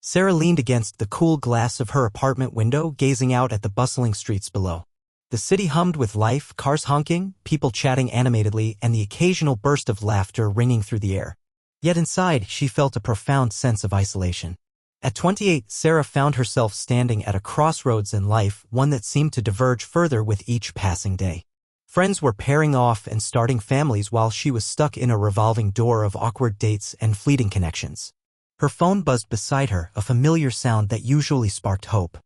Sarah leaned against the cool glass of her apartment window, gazing out at the bustling streets below. The city hummed with life, cars honking, people chatting animatedly, and the occasional burst of laughter ringing through the air. Yet inside, she felt a profound sense of isolation. At 28, Sarah found herself standing at a crossroads in life, one that seemed to diverge further with each passing day. Friends were pairing off and starting families while she was stuck in a revolving door of awkward dates and fleeting connections. Her phone buzzed beside her, a familiar sound that usually sparked hope.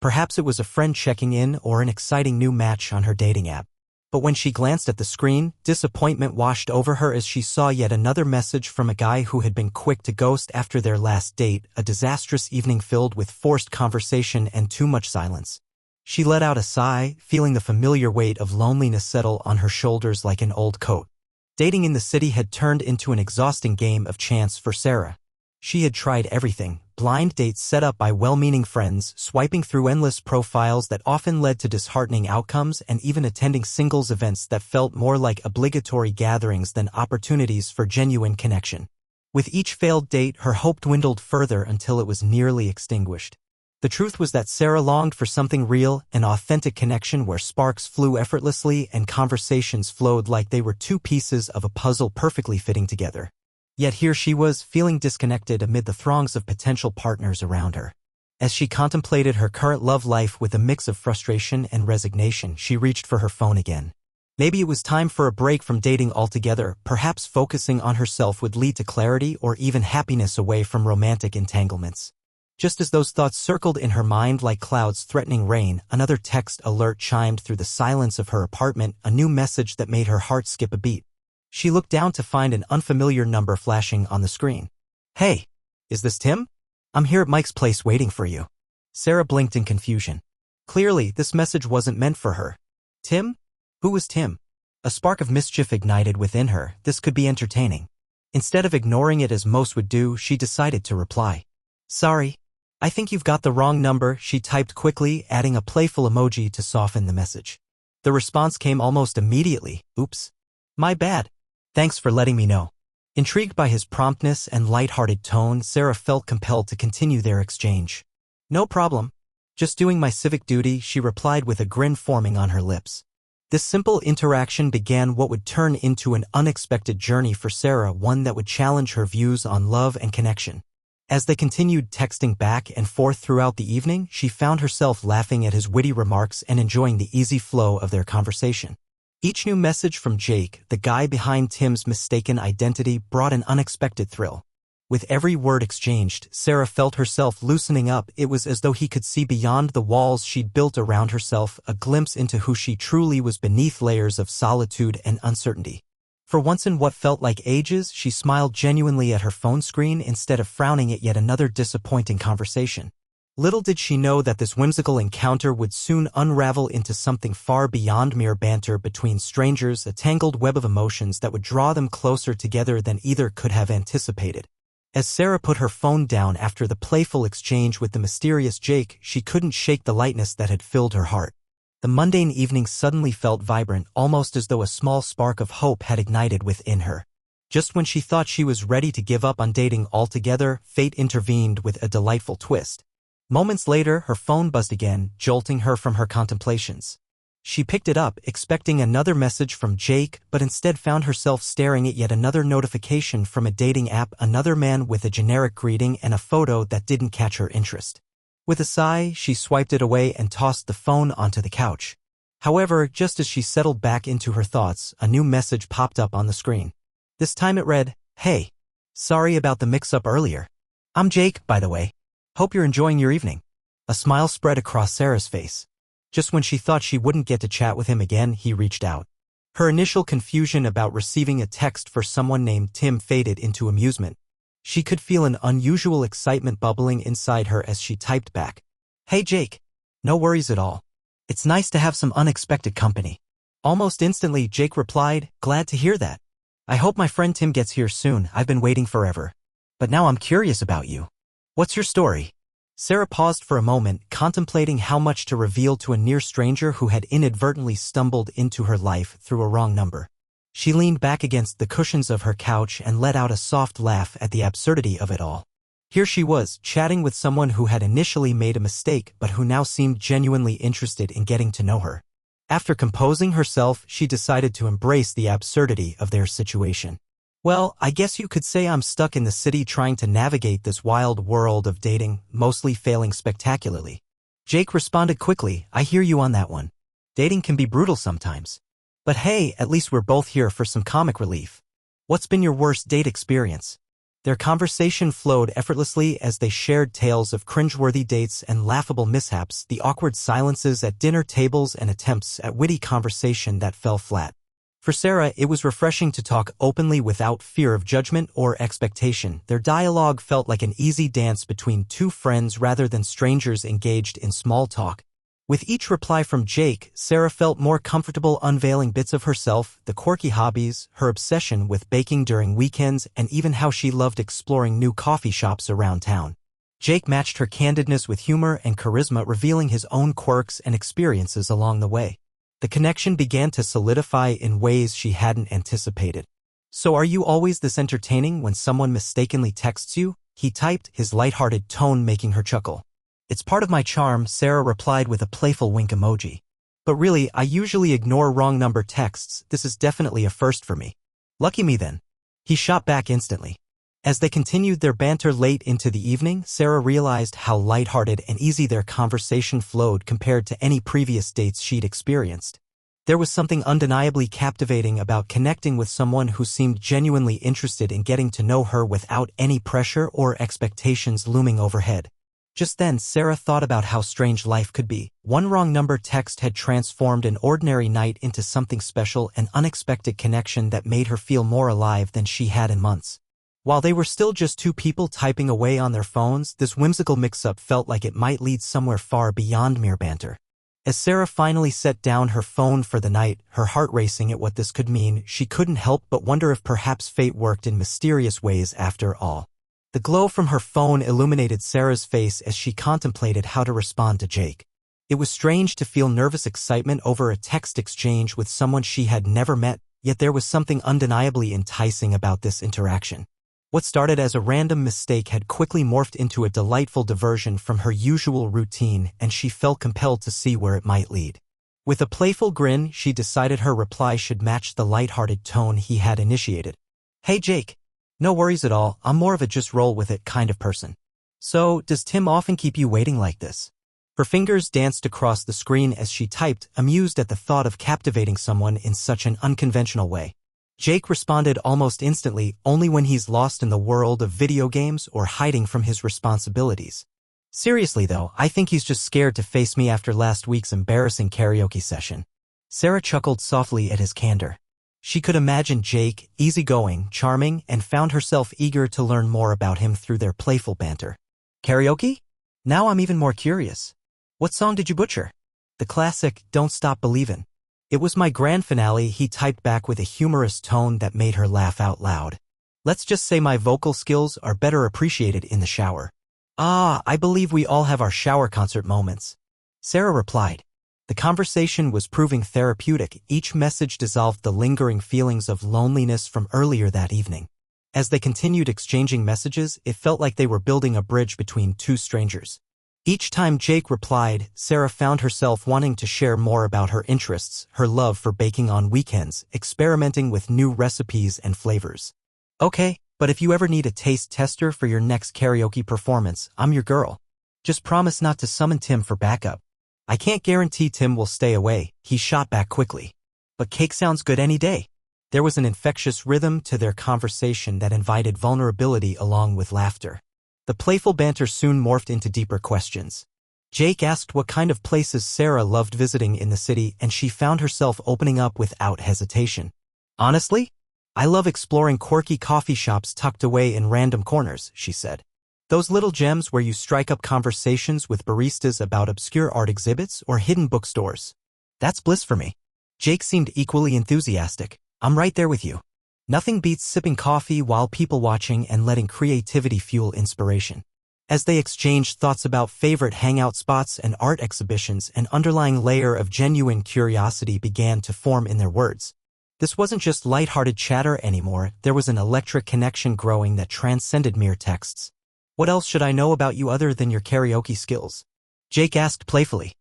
Perhaps it was a friend checking in or an exciting new match on her dating app. But when she glanced at the screen, disappointment washed over her as she saw yet another message from a guy who had been quick to ghost after their last date, a disastrous evening filled with forced conversation and too much silence. She let out a sigh, feeling the familiar weight of loneliness settle on her shoulders like an old coat. Dating in the city had turned into an exhausting game of chance for Sarah. She had tried everything: blind dates set up by well-meaning friends, swiping through endless profiles that often led to disheartening outcomes, and even attending singles events that felt more like obligatory gatherings than opportunities for genuine connection. With each failed date, her hope dwindled further until it was nearly extinguished. The truth was that Sarah longed for something real, an authentic connection where sparks flew effortlessly and conversations flowed like they were two pieces of a puzzle perfectly fitting together. Yet here she was, feeling disconnected amid the throngs of potential partners around her. As she contemplated her current love life with a mix of frustration and resignation, she reached for her phone again. Maybe it was time for a break from dating altogether. Perhaps focusing on herself would lead to clarity or even happiness away from romantic entanglements. Just as those thoughts circled in her mind like clouds threatening rain, another text alert chimed through the silence of her apartment, a new message that made her heart skip a beat. She looked down to find an unfamiliar number flashing on the screen. "Hey, is this Tim? I'm here at Mike's place waiting for you." Sarah blinked in confusion. Clearly, this message wasn't meant for her. Tim? Who was Tim? A spark of mischief ignited within her. This could be entertaining. Instead of ignoring it as most would do, she decided to reply. "Sorry, I think you've got the wrong number," she typed quickly, adding a playful emoji to soften the message. The response came almost immediately. "Oops. My bad. Thanks for letting me know." Intrigued by his promptness and light-hearted tone, Sarah felt compelled to continue their exchange. "No problem. Just doing my civic duty," she replied with a grin forming on her lips. This simple interaction began what would turn into an unexpected journey for Sarah, one that would challenge her views on love and connection. As they continued texting back and forth throughout the evening, she found herself laughing at his witty remarks and enjoying the easy flow of their conversation. Each new message from Jake, the guy behind Tim's mistaken identity, brought an unexpected thrill. With every word exchanged, Sarah felt herself loosening up. It was as though he could see beyond the walls she'd built around herself, a glimpse into who she truly was beneath layers of solitude and uncertainty. For once in what felt like ages, she smiled genuinely at her phone screen instead of frowning at yet another disappointing conversation. Little did she know that this whimsical encounter would soon unravel into something far beyond mere banter between strangers, a tangled web of emotions that would draw them closer together than either could have anticipated. As Sarah put her phone down after the playful exchange with the mysterious Jake, she couldn't shake the lightness that had filled her heart. The mundane evening suddenly felt vibrant, almost as though a small spark of hope had ignited within her. Just when she thought she was ready to give up on dating altogether, fate intervened with a delightful twist. Moments later, her phone buzzed again, jolting her from her contemplations. She picked it up, expecting another message from Jake, but instead found herself staring at yet another notification from a dating app, another man with a generic greeting and a photo that didn't catch her interest. With a sigh, she swiped it away and tossed the phone onto the couch. However, just as she settled back into her thoughts, a new message popped up on the screen. This time it read, "Hey, sorry about the mix-up earlier. I'm Jake, by the way. Hope you're enjoying your evening." A smile spread across Sarah's face. Just when she thought she wouldn't get to chat with him again, he reached out. Her initial confusion about receiving a text for someone named Tim faded into amusement. She could feel an unusual excitement bubbling inside her as she typed back, "Hey Jake, no worries at all. It's nice to have some unexpected company." Almost instantly, Jake replied, "Glad to hear that. I hope my friend Tim gets here soon. I've been waiting forever. But now I'm curious about you. What's your story?" Sarah paused for a moment, contemplating how much to reveal to a near stranger who had inadvertently stumbled into her life through a wrong number. She leaned back against the cushions of her couch and let out a soft laugh at the absurdity of it all. Here she was, chatting with someone who had initially made a mistake but who now seemed genuinely interested in getting to know her. After composing herself, she decided to embrace the absurdity of their situation. Well, I guess you could say I'm stuck in the city trying to navigate this wild world of dating, mostly failing spectacularly. Jake responded quickly, I hear you on that one. Dating can be brutal sometimes. But hey, at least we're both here for some comic relief. What's been your worst date experience? Their conversation flowed effortlessly as they shared tales of cringeworthy dates and laughable mishaps, the awkward silences at dinner tables and attempts at witty conversation that fell flat. For Sarah, it was refreshing to talk openly without fear of judgment or expectation. Their dialogue felt like an easy dance between two friends rather than strangers engaged in small talk. With each reply from Jake, Sarah felt more comfortable unveiling bits of herself, the quirky hobbies, her obsession with baking during weekends, and even how she loved exploring new coffee shops around town. Jake matched her candidness with humor and charisma, revealing his own quirks and experiences along the way. The connection began to solidify in ways she hadn't anticipated. So are you always this entertaining when someone mistakenly texts you? He typed, his lighthearted tone making her chuckle. It's part of my charm, Sarah replied with a playful wink emoji. But really, I usually ignore wrong number texts. This is definitely a first for me. Lucky me then. He shot back instantly. As they continued their banter late into the evening, Sarah realized how lighthearted and easy their conversation flowed compared to any previous dates she'd experienced. There was something undeniably captivating about connecting with someone who seemed genuinely interested in getting to know her without any pressure or expectations looming overhead. Just then, Sarah thought about how strange life could be. One wrong number text had transformed an ordinary night into something special, an unexpected connection that made her feel more alive than she had in months. While they were still just two people typing away on their phones, this whimsical mix-up felt like it might lead somewhere far beyond mere banter. As Sarah finally set down her phone for the night, her heart racing at what this could mean, she couldn't help but wonder if perhaps fate worked in mysterious ways after all. The glow from her phone illuminated Sarah's face as she contemplated how to respond to Jake. It was strange to feel nervous excitement over a text exchange with someone she had never met, yet there was something undeniably enticing about this interaction. What started as a random mistake had quickly morphed into a delightful diversion from her usual routine, and she felt compelled to see where it might lead. With a playful grin, she decided her reply should match the lighthearted tone he had initiated. Hey Jake. No worries at all, I'm more of a just roll with it kind of person. So, does Tim often keep you waiting like this? Her fingers danced across the screen as she typed, amused at the thought of captivating someone in such an unconventional way. Jake responded almost instantly, only when he's lost in the world of video games or hiding from his responsibilities. Seriously though, I think he's just scared to face me after last week's embarrassing karaoke session. Sarah chuckled softly at his candor. She could imagine Jake, easygoing, charming, and found herself eager to learn more about him through their playful banter. Karaoke? Now I'm even more curious. What song did you butcher? The classic, Don't Stop Believin'. It was my grand finale, he typed back with a humorous tone that made her laugh out loud. Let's just say my vocal skills are better appreciated in the shower. Ah, I believe we all have our shower concert moments. Sarah replied. The conversation was proving therapeutic. Each message dissolved the lingering feelings of loneliness from earlier that evening. As they continued exchanging messages, it felt like they were building a bridge between two strangers. Each time Jake replied, Sarah found herself wanting to share more about her interests, her love for baking on weekends, experimenting with new recipes and flavors. Okay, but if you ever need a taste tester for your next karaoke performance, I'm your girl. Just promise not to summon Tim for backup. I can't guarantee Tim will stay away, he shot back quickly. But cake sounds good any day. There was an infectious rhythm to their conversation that invited vulnerability along with laughter. The playful banter soon morphed into deeper questions. Jake asked what kind of places Sarah loved visiting in the city, and she found herself opening up without hesitation. Honestly, I love exploring quirky coffee shops tucked away in random corners, she said. Those little gems where you strike up conversations with baristas about obscure art exhibits or hidden bookstores. That's bliss for me. Jake seemed equally enthusiastic. I'm right there with you. Nothing beats sipping coffee while people watching and letting creativity fuel inspiration. As they exchanged thoughts about favorite hangout spots and art exhibitions, an underlying layer of genuine curiosity began to form in their words. This wasn't just lighthearted chatter anymore, there was an electric connection growing that transcended mere texts. What else should I know about you other than your karaoke skills? Jake asked playfully.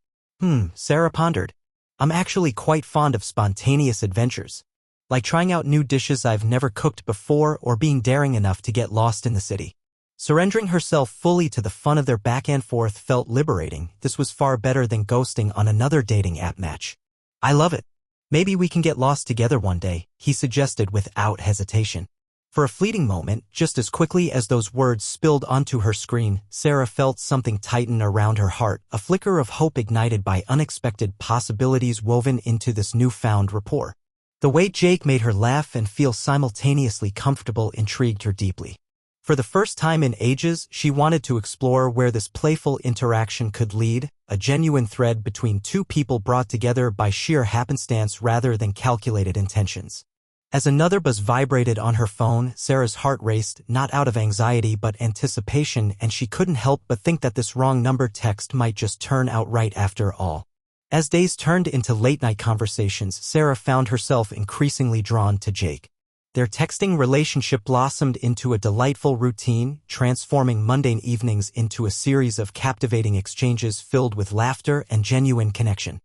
Sarah pondered. I'm actually quite fond of spontaneous adventures, like trying out new dishes I've never cooked before or being daring enough to get lost in the city. Surrendering herself fully to the fun of their back and forth felt liberating. This was far better than ghosting on another dating app match. I love it. Maybe we can get lost together one day, he suggested without hesitation. For a fleeting moment, just as quickly as those words spilled onto her screen, Sarah felt something tighten around her heart, a flicker of hope ignited by unexpected possibilities woven into this newfound rapport. The way Jake made her laugh and feel simultaneously comfortable intrigued her deeply. For the first time in ages, she wanted to explore where this playful interaction could lead, a genuine thread between two people brought together by sheer happenstance rather than calculated intentions. As another buzz vibrated on her phone, Sarah's heart raced, not out of anxiety but anticipation, and she couldn't help but think that this wrong number text might just turn out right after all. As days turned into late-night conversations, Sarah found herself increasingly drawn to Jake. Their texting relationship blossomed into a delightful routine, transforming mundane evenings into a series of captivating exchanges filled with laughter and genuine connection.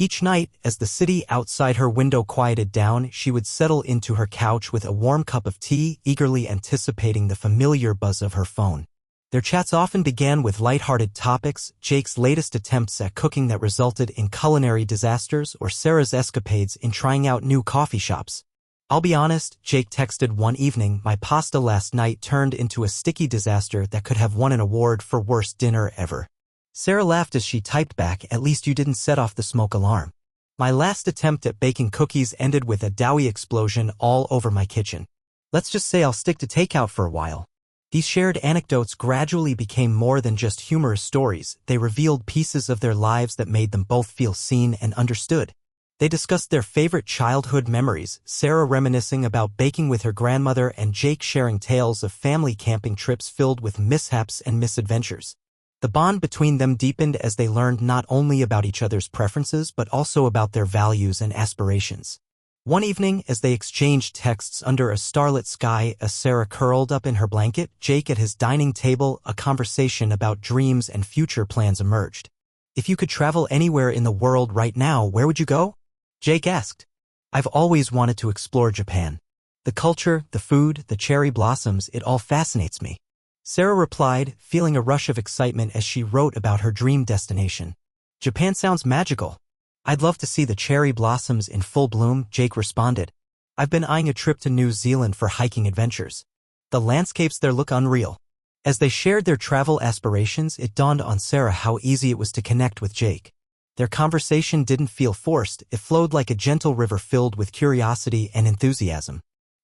Each night, as the city outside her window quieted down, she would settle into her couch with a warm cup of tea, eagerly anticipating the familiar buzz of her phone. Their chats often began with light-hearted topics, Jake's latest attempts at cooking that resulted in culinary disasters, or Sarah's escapades in trying out new coffee shops. I'll be honest, Jake texted one evening, my pasta last night turned into a sticky disaster that could have won an award for worst dinner ever. Sarah laughed as she typed back, at least you didn't set off the smoke alarm. My last attempt at baking cookies ended with a doughy explosion all over my kitchen. Let's just say I'll stick to takeout for a while. These shared anecdotes gradually became more than just humorous stories. They revealed pieces of their lives that made them both feel seen and understood. They discussed their favorite childhood memories, Sarah reminiscing about baking with her grandmother and Jake sharing tales of family camping trips filled with mishaps and misadventures. The bond between them deepened as they learned not only about each other's preferences but also about their values and aspirations. One evening, as they exchanged texts under a starlit sky, as Sarah curled up in her blanket, Jake at his dining table, a conversation about dreams and future plans emerged. If you could travel anywhere in the world right now, where would you go? Jake asked. I've always wanted to explore Japan. The culture, the food, the cherry blossoms, it all fascinates me. Sarah replied, feeling a rush of excitement as she wrote about her dream destination. Japan sounds magical. I'd love to see the cherry blossoms in full bloom, Jake responded. I've been eyeing a trip to New Zealand for hiking adventures. The landscapes there look unreal. As they shared their travel aspirations, it dawned on Sarah how easy it was to connect with Jake. Their conversation didn't feel forced, it flowed like a gentle river filled with curiosity and enthusiasm.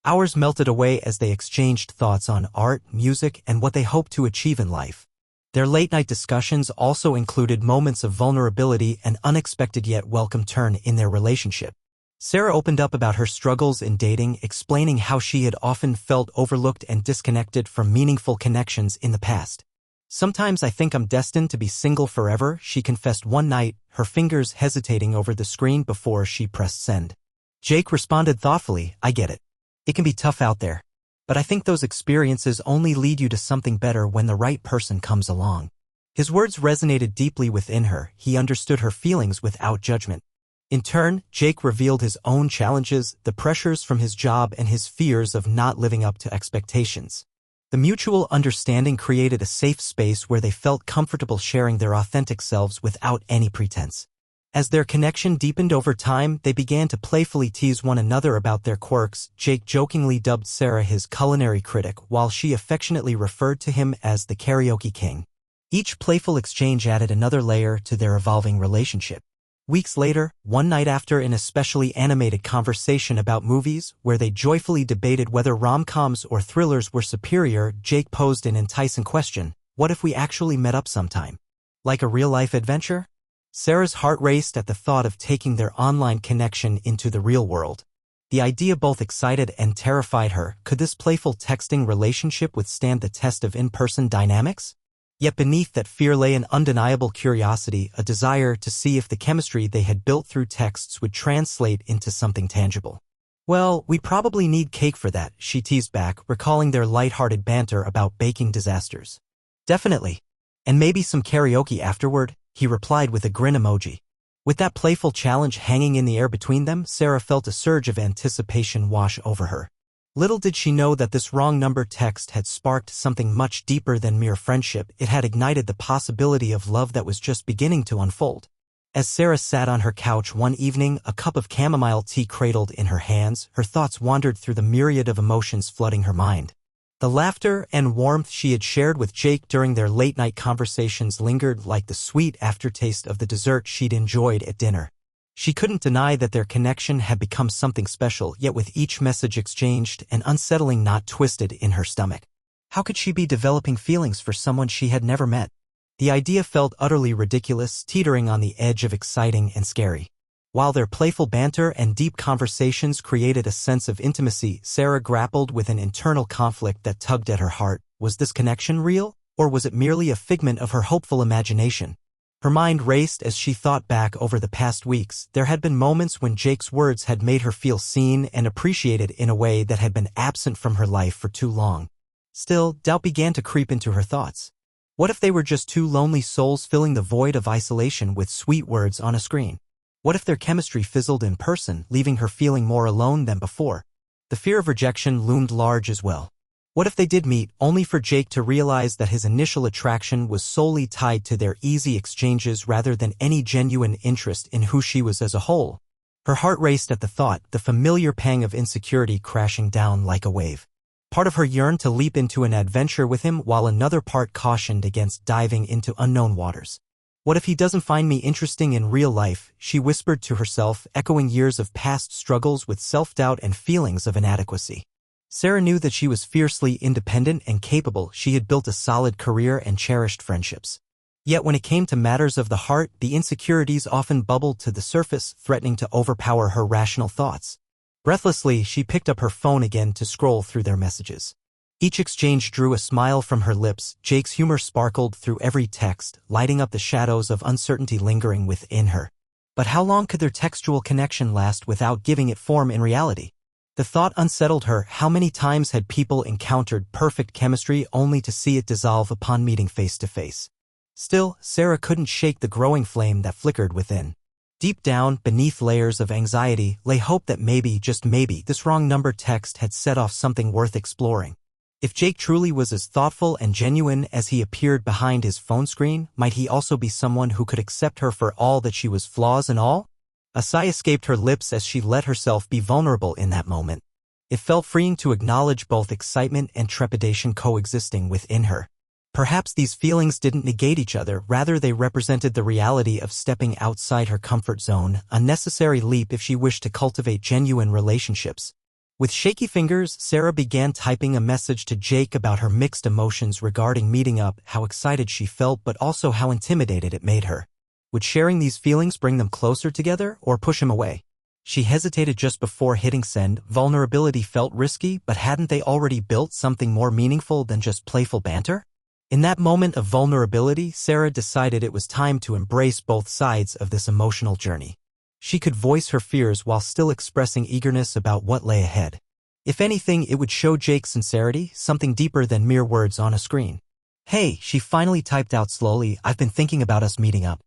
Hours melted away as they exchanged thoughts on art, music, and what they hoped to achieve in life. Their late-night discussions also included moments of vulnerability and unexpected yet welcome turn in their relationship. Sarah opened up about her struggles in dating, explaining how she had often felt overlooked and disconnected from meaningful connections in the past. Sometimes I think I'm destined to be single forever, she confessed one night, her fingers hesitating over the screen before she pressed send. Jake responded thoughtfully, I get it. It can be tough out there. But I think those experiences only lead you to something better when the right person comes along. His words resonated deeply within her. He understood her feelings without judgment. In turn, Jake revealed his own challenges, the pressures from his job and his fears of not living up to expectations. The mutual understanding created a safe space where they felt comfortable sharing their authentic selves without any pretense. As their connection deepened over time, they began to playfully tease one another about their quirks. Jake jokingly dubbed Sarah his culinary critic, while she affectionately referred to him as the karaoke king. Each playful exchange added another layer to their evolving relationship. Weeks later, one night after an especially animated conversation about movies, where they joyfully debated whether rom-coms or thrillers were superior, Jake posed an enticing question: what if we actually met up sometime? Like a real-life adventure? Sarah's heart raced at the thought of taking their online connection into the real world. The idea both excited and terrified her. Could this playful texting relationship withstand the test of in-person dynamics? Yet beneath that fear lay an undeniable curiosity, a desire to see if the chemistry they had built through texts would translate into something tangible. Well, we probably need cake for that, she teased back, recalling their light-hearted banter about baking disasters. Definitely. And maybe some karaoke afterward, he replied with a grin emoji. With that playful challenge hanging in the air between them, Sarah felt a surge of anticipation wash over her. Little did she know that this wrong number text had sparked something much deeper than mere friendship. It had ignited the possibility of love that was just beginning to unfold. As Sarah sat on her couch one evening, a cup of chamomile tea cradled in her hands, her thoughts wandered through the myriad of emotions flooding her mind. The laughter and warmth she had shared with Jake during their late-night conversations lingered like the sweet aftertaste of the dessert she'd enjoyed at dinner. She couldn't deny that their connection had become something special, yet with each message exchanged, an unsettling knot twisted in her stomach. How could she be developing feelings for someone she had never met? The idea felt utterly ridiculous, teetering on the edge of exciting and scary. While their playful banter and deep conversations created a sense of intimacy, Sarah grappled with an internal conflict that tugged at her heart. Was this connection real, or was it merely a figment of her hopeful imagination? Her mind raced as she thought back over the past weeks. There had been moments when Jake's words had made her feel seen and appreciated in a way that had been absent from her life for too long. Still, doubt began to creep into her thoughts. What if they were just two lonely souls filling the void of isolation with sweet words on a screen? What if their chemistry fizzled in person, leaving her feeling more alone than before? The fear of rejection loomed large as well. What if they did meet, only for Jake to realize that his initial attraction was solely tied to their easy exchanges rather than any genuine interest in who she was as a whole? Her heart raced at the thought, the familiar pang of insecurity crashing down like a wave. Part of her yearned to leap into an adventure with him, while another part cautioned against diving into unknown waters. What if he doesn't find me interesting in real life, she whispered to herself, echoing years of past struggles with self-doubt and feelings of inadequacy. Sarah knew that she was fiercely independent and capable. She had built a solid career and cherished friendships. Yet when it came to matters of the heart, the insecurities often bubbled to the surface, threatening to overpower her rational thoughts. Breathlessly, she picked up her phone again to scroll through their messages. Each exchange drew a smile from her lips. Jake's humor sparkled through every text, lighting up the shadows of uncertainty lingering within her. But how long could their textual connection last without giving it form in reality? The thought unsettled her. How many times had people encountered perfect chemistry only to see it dissolve upon meeting face to face? Still, Sarah couldn't shake the growing flame that flickered within. Deep down, beneath layers of anxiety, lay hope that maybe, just maybe, this wrong number text had set off something worth exploring. If Jake truly was as thoughtful and genuine as he appeared behind his phone screen, might he also be someone who could accept her for all that she was, flaws and all? A sigh escaped her lips as she let herself be vulnerable in that moment. It felt freeing to acknowledge both excitement and trepidation coexisting within her. Perhaps these feelings didn't negate each other, rather they represented the reality of stepping outside her comfort zone, a necessary leap if she wished to cultivate genuine relationships. With shaky fingers, Sarah began typing a message to Jake about her mixed emotions regarding meeting up, how excited she felt but also how intimidated it made her. Would sharing these feelings bring them closer together or push him away? She hesitated just before hitting send. Vulnerability felt risky, but hadn't they already built something more meaningful than just playful banter? In that moment of vulnerability, Sarah decided it was time to embrace both sides of this emotional journey. She could voice her fears while still expressing eagerness about what lay ahead. If anything, it would show Jake sincerity, something deeper than mere words on a screen. "Hey," she finally typed out slowly, "I've been thinking about us meeting up.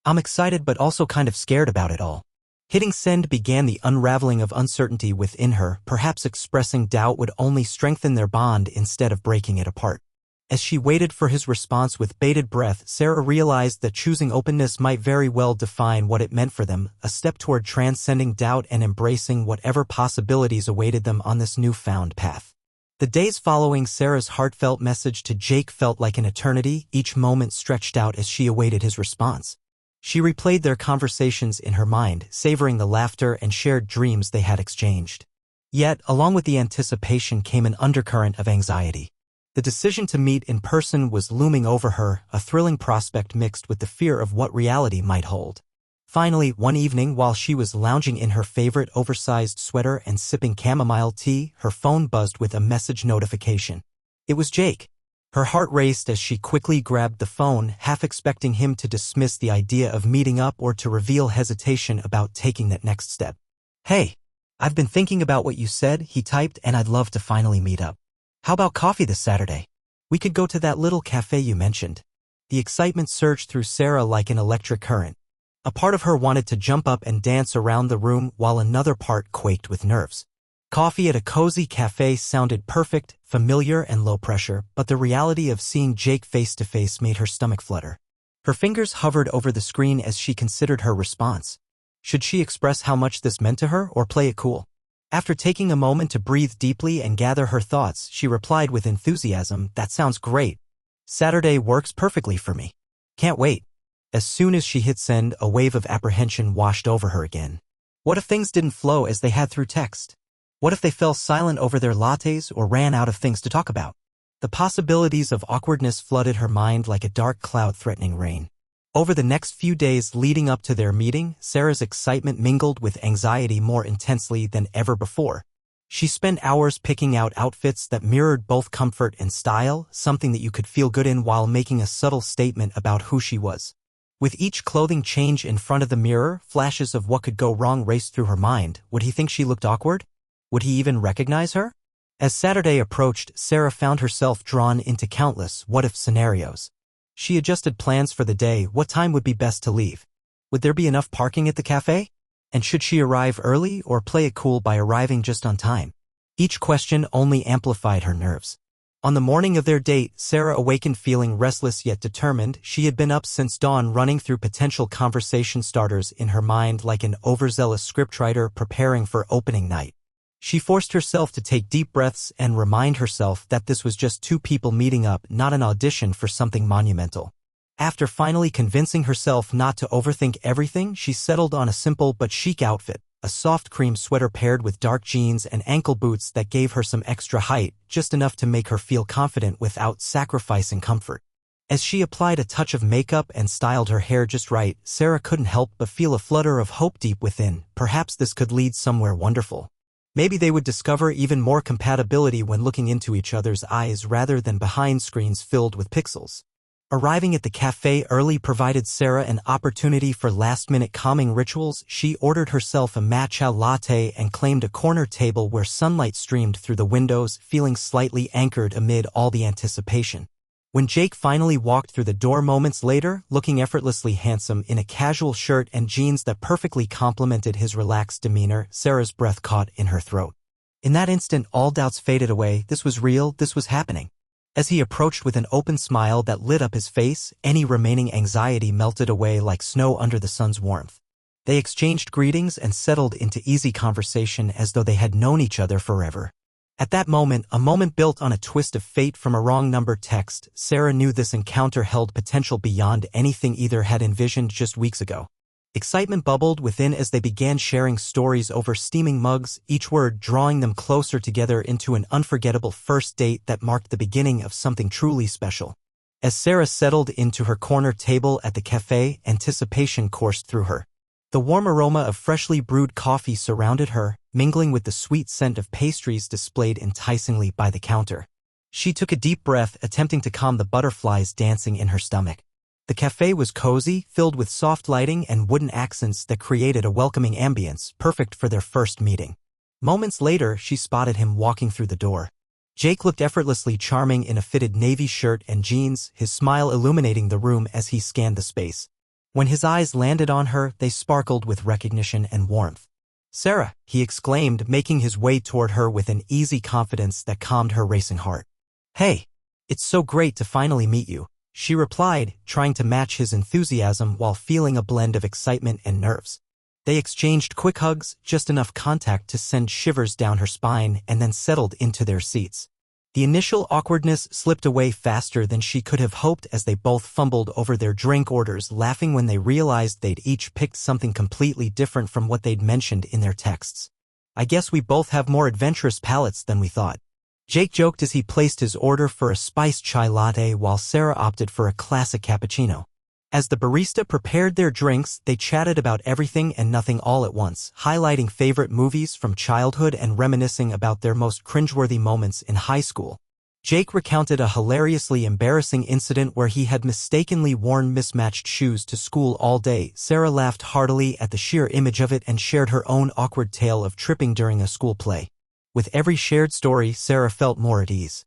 I'm excited but also kind of scared about it all." Hitting send began the unraveling of uncertainty within her. Perhaps expressing doubt would only strengthen their bond instead of breaking it apart. As she waited for his response with bated breath, Sarah realized that choosing openness might very well define what it meant for them, a step toward transcending doubt and embracing whatever possibilities awaited them on this newfound path. The days following Sarah's heartfelt message to Jake felt like an eternity, each moment stretched out as she awaited his response. She replayed their conversations in her mind, savoring the laughter and shared dreams they had exchanged. Yet, along with the anticipation came an undercurrent of anxiety. The decision to meet in person was looming over her, a thrilling prospect mixed with the fear of what reality might hold. Finally, one evening while she was lounging in her favorite oversized sweater and sipping chamomile tea, her phone buzzed with a message notification. It was Jake. Her heart raced as she quickly grabbed the phone, half expecting him to dismiss the idea of meeting up or to reveal hesitation about taking that next step. "Hey, I've been thinking about what you said," he typed, "and I'd love to finally meet up. How about coffee this Saturday?" We could go to that little cafe you mentioned. The excitement surged through Sarah like an electric current. A part of her wanted to jump up and dance around the room while another part quaked with nerves. Coffee at a cozy cafe sounded perfect, familiar, and low pressure, but the reality of seeing Jake face to face made her stomach flutter. Her fingers hovered over the screen as she considered her response. Should she express how much this meant to her or play it cool? After taking a moment to breathe deeply and gather her thoughts, she replied with enthusiasm, "That sounds great. Saturday works perfectly for me. Can't wait." As soon as she hit send, a wave of apprehension washed over her again. What if things didn't flow as they had through text? What if they fell silent over their lattes or ran out of things to talk about? The possibilities of awkwardness flooded her mind like a dark cloud threatening rain. Over the next few days leading up to their meeting, Sarah's excitement mingled with anxiety more intensely than ever before. She spent hours picking out outfits that mirrored both comfort and style, something that you could feel good in while making a subtle statement about who she was. With each clothing change in front of the mirror, flashes of what could go wrong raced through her mind. Would he think she looked awkward? Would he even recognize her? As Saturday approached, Sarah found herself drawn into countless what-if scenarios. She adjusted plans for the day. What time would be best to leave? Would there be enough parking at the cafe? And should she arrive early or play it cool by arriving just on time? Each question only amplified her nerves. On the morning of their date, Sarah awakened feeling restless yet determined. She had been up since dawn, running through potential conversation starters in her mind like an overzealous scriptwriter preparing for opening night. She forced herself to take deep breaths and remind herself that this was just two people meeting up, not an audition for something monumental. After finally convincing herself not to overthink everything, she settled on a simple but chic outfit, a soft cream sweater paired with dark jeans and ankle boots that gave her some extra height, just enough to make her feel confident without sacrificing comfort. As she applied a touch of makeup and styled her hair just right, Sarah couldn't help but feel a flutter of hope deep within. Perhaps this could lead somewhere wonderful. Maybe they would discover even more compatibility when looking into each other's eyes rather than behind screens filled with pixels. Arriving at the cafe early provided Sarah an opportunity for last-minute calming rituals. She ordered herself a matcha latte and claimed a corner table where sunlight streamed through the windows, feeling slightly anchored amid all the anticipation. When Jake finally walked through the door moments later, looking effortlessly handsome in a casual shirt and jeans that perfectly complemented his relaxed demeanor, Sarah's breath caught in her throat. In that instant, all doubts faded away. This was real, this was happening. As he approached with an open smile that lit up his face, any remaining anxiety melted away like snow under the sun's warmth. They exchanged greetings and settled into easy conversation as though they had known each other forever. At that moment, a moment built on a twist of fate from a wrong number text, Sarah knew this encounter held potential beyond anything either had envisioned just weeks ago. Excitement bubbled within as they began sharing stories over steaming mugs, each word drawing them closer together into an unforgettable first date that marked the beginning of something truly special. As Sarah settled into her corner table at the cafe, anticipation coursed through her. The warm aroma of freshly brewed coffee surrounded her, mingling with the sweet scent of pastries displayed enticingly by the counter. She took a deep breath, attempting to calm the butterflies dancing in her stomach. The cafe was cozy, filled with soft lighting and wooden accents that created a welcoming ambience, perfect for their first meeting. Moments later, she spotted him walking through the door. Jake looked effortlessly charming in a fitted navy shirt and jeans, his smile illuminating the room as he scanned the space. When his eyes landed on her, they sparkled with recognition and warmth. "Sarah," he exclaimed, making his way toward her with an easy confidence that calmed her racing heart. "Hey, it's so great to finally meet you," she replied, trying to match his enthusiasm while feeling a blend of excitement and nerves. They exchanged quick hugs, just enough contact to send shivers down her spine, and then settled into their seats. The initial awkwardness slipped away faster than she could have hoped as they both fumbled over their drink orders, laughing when they realized they'd each picked something completely different from what they'd mentioned in their texts. "I guess we both have more adventurous palates than we thought," Jake joked as he placed his order for a spiced chai latte while Sarah opted for a classic cappuccino. As the barista prepared their drinks, they chatted about everything and nothing all at once, highlighting favorite movies from childhood and reminiscing about their most cringeworthy moments in high school. Jake recounted a hilariously embarrassing incident where he had mistakenly worn mismatched shoes to school all day. Sarah laughed heartily at the sheer image of it and shared her own awkward tale of tripping during a school play. With every shared story, Sarah felt more at ease.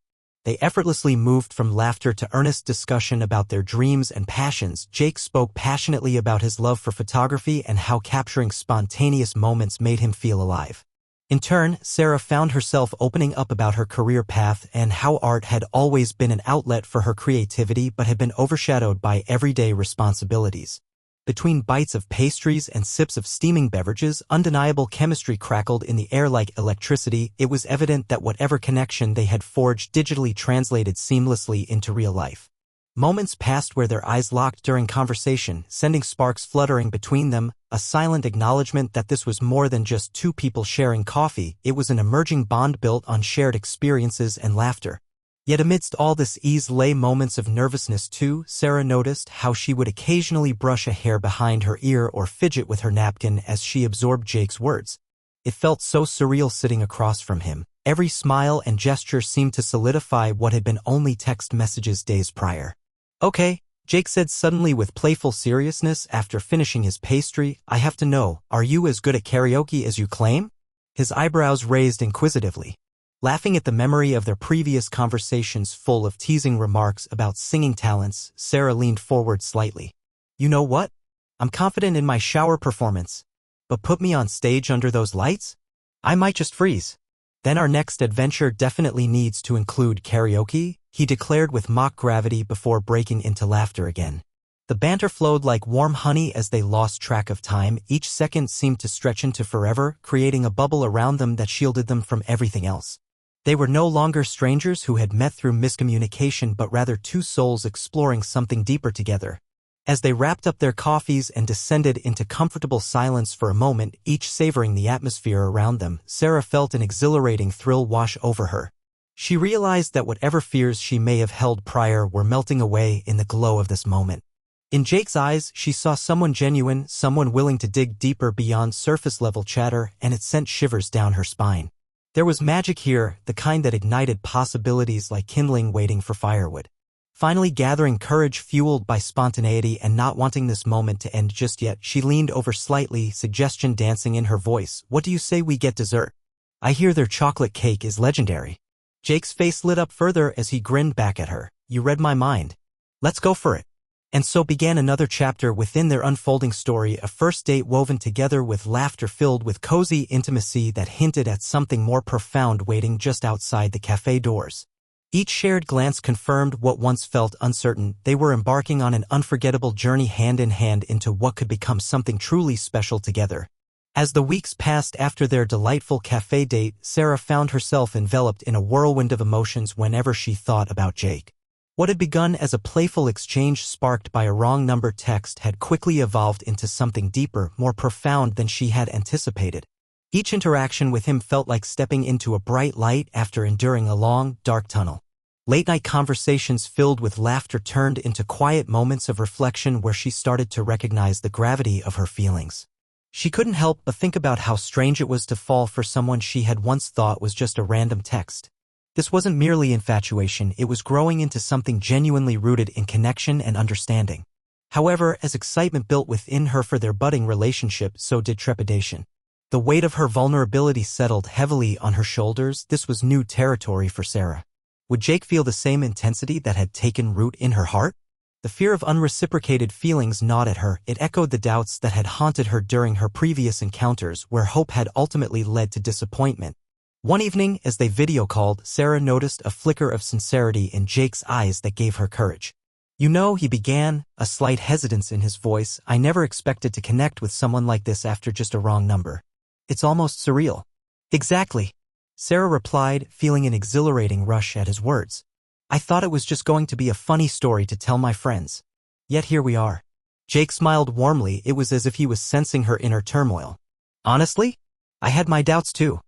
They effortlessly moved from laughter to earnest discussion about their dreams and passions. Jake spoke passionately about his love for photography and how capturing spontaneous moments made him feel alive. In turn, Sarah found herself opening up about her career path and how art had always been an outlet for her creativity but had been overshadowed by everyday responsibilities. Between bites of pastries and sips of steaming beverages, undeniable chemistry crackled in the air like electricity. It was evident that whatever connection they had forged digitally translated seamlessly into real life. Moments passed where their eyes locked during conversation, sending sparks fluttering between them, a silent acknowledgement that this was more than just two people sharing coffee. It was an emerging bond built on shared experiences and laughter. Yet amidst all this ease lay moments of nervousness too. Sarah noticed how she would occasionally brush a hair behind her ear or fidget with her napkin as she absorbed Jake's words. It felt so surreal sitting across from him. Every smile and gesture seemed to solidify what had been only text messages days prior. "Okay," Jake said suddenly with playful seriousness after finishing his pastry, "I have to know, are you as good at karaoke as you claim?" His eyebrows raised inquisitively. Laughing at the memory of their previous conversations full of teasing remarks about singing talents, Sarah leaned forward slightly. "You know what? I'm confident in my shower performance. But put me on stage under those lights? I might just freeze." "Then our next adventure definitely needs to include karaoke," he declared with mock gravity before breaking into laughter again. The banter flowed like warm honey as they lost track of time. Each second seemed to stretch into forever, creating a bubble around them that shielded them from everything else. They were no longer strangers who had met through miscommunication but rather two souls exploring something deeper together. As they wrapped up their coffees and descended into comfortable silence for a moment, each savoring the atmosphere around them, Sarah felt an exhilarating thrill wash over her. She realized that whatever fears she may have held prior were melting away in the glow of this moment. In Jake's eyes, she saw someone genuine, someone willing to dig deeper beyond surface-level chatter, and it sent shivers down her spine. There was magic here, the kind that ignited possibilities like kindling waiting for firewood. Finally gathering courage fueled by spontaneity and not wanting this moment to end just yet, she leaned over slightly, suggestion dancing in her voice. "What do you say we get dessert? I hear their chocolate cake is legendary." Jake's face lit up further as he grinned back at her. "You read my mind. Let's go for it." And so began another chapter within their unfolding story, a first date woven together with laughter filled with cozy intimacy that hinted at something more profound waiting just outside the cafe doors. Each shared glance confirmed what once felt uncertain. They were embarking on an unforgettable journey hand in hand into what could become something truly special together. As the weeks passed after their delightful cafe date, Sarah found herself enveloped in a whirlwind of emotions whenever she thought about Jake. What had begun as a playful exchange sparked by a wrong number text had quickly evolved into something deeper, more profound than she had anticipated. Each interaction with him felt like stepping into a bright light after enduring a long, dark tunnel. Late-night conversations filled with laughter turned into quiet moments of reflection where she started to recognize the gravity of her feelings. She couldn't help but think about how strange it was to fall for someone she had once thought was just a random text. This wasn't merely infatuation, it was growing into something genuinely rooted in connection and understanding. However, as excitement built within her for their budding relationship, so did trepidation. The weight of her vulnerability settled heavily on her shoulders. This was new territory for Sarah. Would Jake feel the same intensity that had taken root in her heart? The fear of unreciprocated feelings gnawed at her. It echoed the doubts that had haunted her during her previous encounters, where hope had ultimately led to disappointment. One evening, as they video-called, Sarah noticed a flicker of sincerity in Jake's eyes that gave her courage. "You know," he began, a slight hesitance in his voice, "I never expected to connect with someone like this after just a wrong number. It's almost surreal." "Exactly," Sarah replied, feeling an exhilarating rush at his words. "I thought it was just going to be a funny story to tell my friends. Yet here we are." Jake smiled warmly. It was as if he was sensing her inner turmoil. "Honestly, I had my doubts too.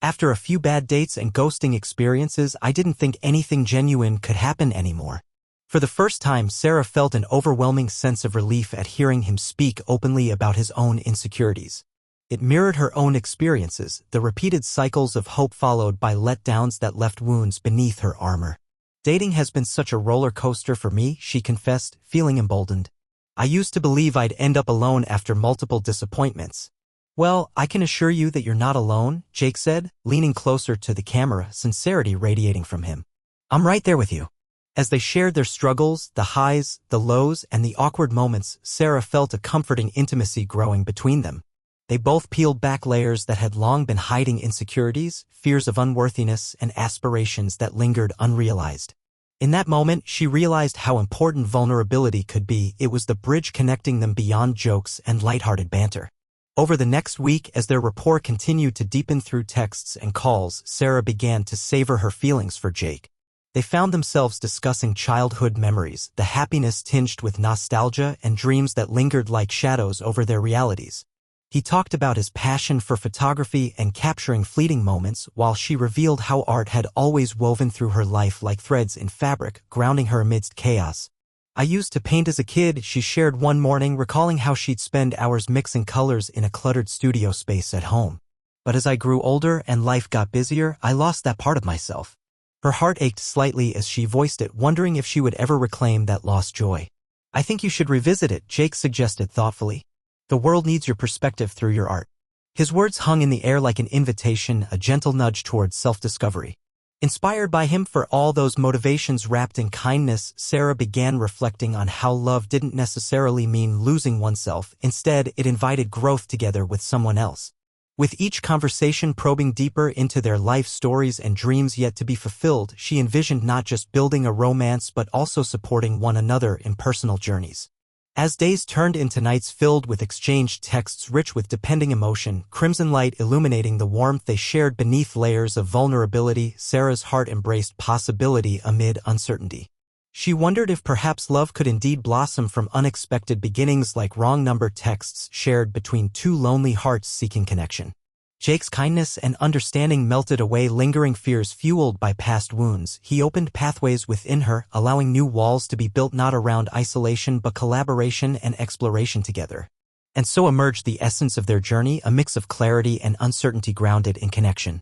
After a few bad dates and ghosting experiences, I didn't think anything genuine could happen anymore." For the first time, Sarah felt an overwhelming sense of relief at hearing him speak openly about his own insecurities. It mirrored her own experiences, the repeated cycles of hope followed by letdowns that left wounds beneath her armor. "Dating has been such a roller coaster for me," she confessed, feeling emboldened. "I used to believe I'd end up alone after multiple disappointments." "Well, I can assure you that you're not alone," Jake said, leaning closer to the camera, sincerity radiating from him. I'm right there with you. As they shared their struggles, the highs, the lows, and the awkward moments, Sarah felt a comforting intimacy growing between them. They both peeled back layers that had long been hiding insecurities, fears of unworthiness, and aspirations that lingered unrealized. In that moment, she realized how important vulnerability could be. It was the bridge connecting them beyond jokes and lighthearted banter. Over the next week, as their rapport continued to deepen through texts and calls, Sarah began to savor her feelings for Jake. They found themselves discussing childhood memories, the happiness tinged with nostalgia and dreams that lingered like shadows over their realities. He talked about his passion for photography and capturing fleeting moments, while she revealed how art had always woven through her life like threads in fabric, grounding her amidst chaos. I used to paint as a kid, she shared one morning, recalling how she'd spend hours mixing colors in a cluttered studio space at home. But as I grew older and life got busier, I lost that part of myself. Her heart ached slightly as she voiced it, wondering if she would ever reclaim that lost joy. I think you should revisit it, Jake suggested thoughtfully. The world needs your perspective through your art. His words hung in the air like an invitation, a gentle nudge towards self-discovery. Inspired by him for all those motivations wrapped in kindness, Sarah began reflecting on how love didn't necessarily mean losing oneself. Instead, it invited growth together with someone else. With each conversation probing deeper into their life stories and dreams yet to be fulfilled, she envisioned not just building a romance but also supporting one another in personal journeys. As days turned into nights filled with exchanged texts rich with depending emotion, crimson light illuminating the warmth they shared beneath layers of vulnerability, Sarah's heart embraced possibility amid uncertainty. She wondered if perhaps love could indeed blossom from unexpected beginnings, like wrong number texts shared between two lonely hearts seeking connection. Jake's kindness and understanding melted away lingering fears fueled by past wounds. He opened pathways within her, allowing new walls to be built not around isolation but collaboration and exploration together. And so emerged the essence of their journey, a mix of clarity and uncertainty grounded in connection,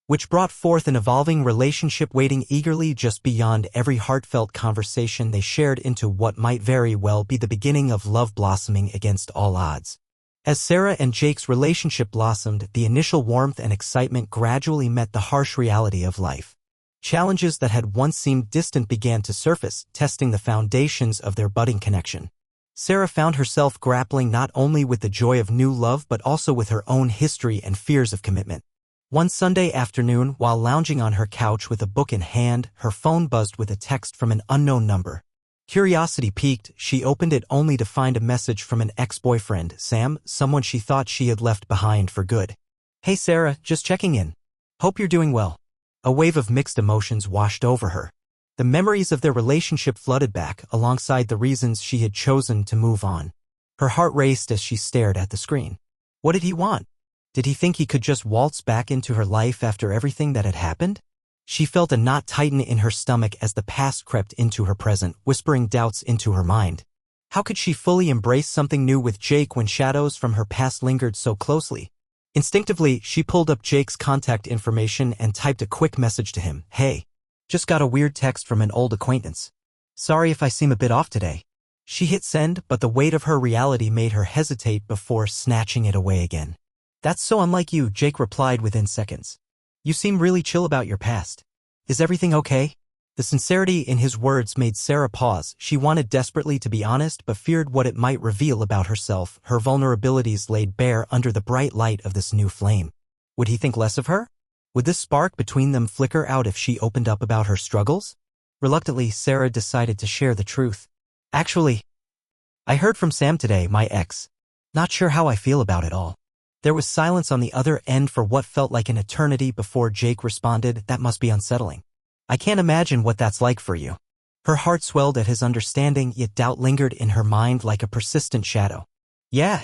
which brought forth an evolving relationship waiting eagerly just beyond every heartfelt conversation they shared into what might very well be the beginning of love blossoming against all odds. As Sarah and Jake's relationship blossomed, the initial warmth and excitement gradually met the harsh reality of life. Challenges that had once seemed distant began to surface, testing the foundations of their budding connection. Sarah found herself grappling not only with the joy of new love but also with her own history and fears of commitment. One Sunday afternoon, while lounging on her couch with a book in hand, her phone buzzed with a text from an unknown number. Curiosity piqued, she opened it only to find a message from an ex-boyfriend, Sam, someone she thought she had left behind for good. "Hey Sarah, just checking in. Hope you're doing well." A wave of mixed emotions washed over her. The memories of their relationship flooded back, alongside the reasons she had chosen to move on. Her heart raced as she stared at the screen. What did he want? Did he think he could just waltz back into her life after everything that had happened? She felt a knot tighten in her stomach as the past crept into her present, whispering doubts into her mind. How could she fully embrace something new with Jake when shadows from her past lingered so closely? Instinctively, she pulled up Jake's contact information and typed a quick message to him. "Hey, just got a weird text from an old acquaintance. Sorry if I seem a bit off today." She hit send, but the weight of her reality made her hesitate before snatching it away again. "That's so unlike you," Jake replied within seconds. "You seem really chill about your past. Is everything okay?" The sincerity in his words made Sarah pause. She wanted desperately to be honest but feared what it might reveal about herself, her vulnerabilities laid bare under the bright light of this new flame. Would he think less of her? Would this spark between them flicker out if she opened up about her struggles? Reluctantly, Sarah decided to share the truth. "Actually, I heard from Sam today, my ex. Not sure how I feel about it all." There was silence on the other end for what felt like an eternity before Jake responded. "That must be unsettling. I can't imagine what that's like for you." Her heart swelled at his understanding, yet doubt lingered in her mind like a persistent shadow. "Yeah,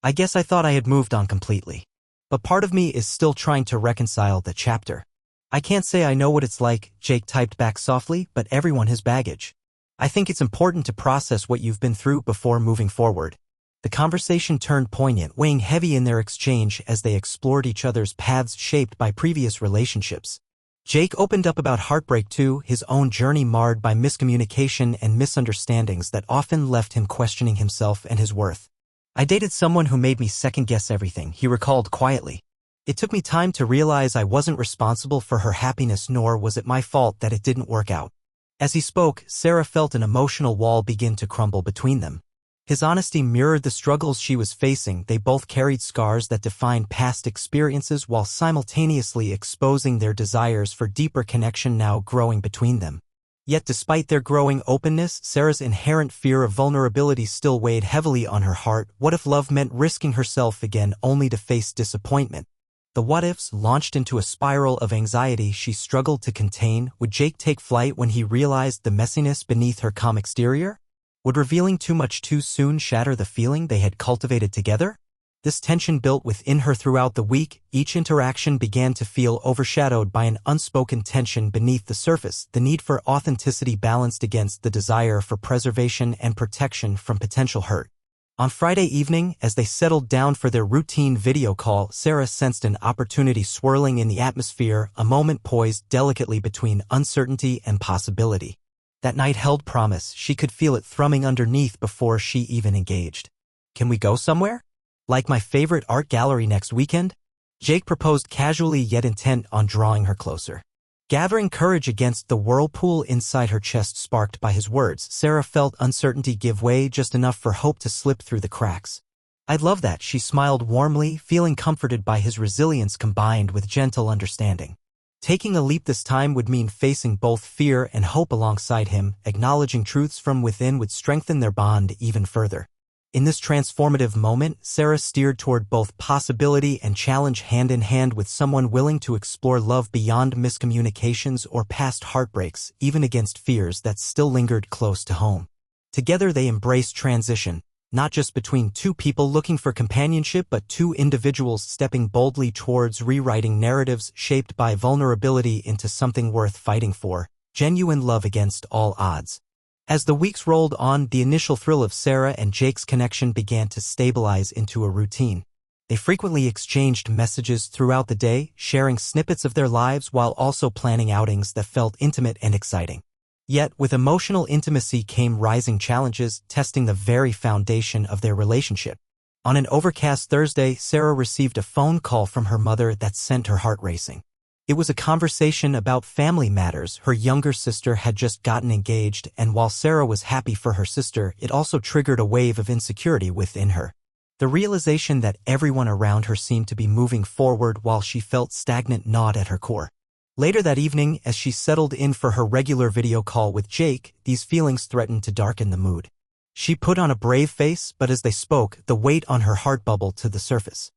I guess I thought I had moved on completely. But part of me is still trying to reconcile the chapter. I can't say I know what it's like," Jake typed back softly, "but everyone has baggage. I think it's important to process what you've been through before moving forward." The conversation turned poignant, weighing heavy in their exchange as they explored each other's paths shaped by previous relationships. Jake opened up about heartbreak too, his own journey marred by miscommunication and misunderstandings that often left him questioning himself and his worth. "I dated someone who made me second-guess everything," he recalled quietly. It took me time to realize I wasn't responsible for her happiness, nor was it my fault that it didn't work out. As he spoke, Sarah felt an emotional wall begin to crumble between them. His honesty mirrored the struggles she was facing. They both carried scars that defined past experiences while simultaneously exposing their desires for deeper connection now growing between them. Yet despite their growing openness, Sarah's inherent fear of vulnerability still weighed heavily on her heart. What if love meant risking herself again only to face disappointment? The what-ifs launched into a spiral of anxiety she struggled to contain. Would Jake take flight when he realized the messiness beneath her calm exterior? Would revealing too much too soon shatter the feeling they had cultivated together? This tension built within her throughout the week. Each interaction began to feel overshadowed by an unspoken tension beneath the surface, the need for authenticity balanced against the desire for preservation and protection from potential hurt. On Friday evening, as they settled down for their routine video call, Sarah sensed an opportunity swirling in the atmosphere, a moment poised delicately between uncertainty and possibility. That night held promise. She could feel it thrumming underneath before she even engaged. "Can we go somewhere? Like my favorite art gallery next weekend?" Jake proposed casually, yet intent on drawing her closer. Gathering courage against the whirlpool inside her chest sparked by his words, Sarah felt uncertainty give way, just enough for hope to slip through the cracks. "I'd love that," she smiled warmly, feeling comforted by his resilience combined with gentle understanding. Taking a leap this time would mean facing both fear and hope alongside him. Acknowledging truths from within would strengthen their bond even further. In this transformative moment, Sarah steered toward both possibility and challenge, hand in hand with someone willing to explore love beyond miscommunications or past heartbreaks, even against fears that still lingered close to home. Together they embraced transition, not just between two people looking for companionship, but two individuals stepping boldly towards rewriting narratives shaped by vulnerability into something worth fighting for, genuine love against all odds. As the weeks rolled on, the initial thrill of Sarah and Jake's connection began to stabilize into a routine. They frequently exchanged messages throughout the day, sharing snippets of their lives while also planning outings that felt intimate and exciting. Yet, with emotional intimacy came rising challenges, testing the very foundation of their relationship. On an overcast Thursday, Sarah received a phone call from her mother that sent her heart racing. It was a conversation about family matters. Her younger sister had just gotten engaged, and while Sarah was happy for her sister, it also triggered a wave of insecurity within her. The realization that everyone around her seemed to be moving forward while she felt stagnant gnawed at her core. Later that evening, as she settled in for her regular video call with Jake, these feelings threatened to darken the mood. She put on a brave face, but as they spoke, the weight on her heart bubbled to the surface.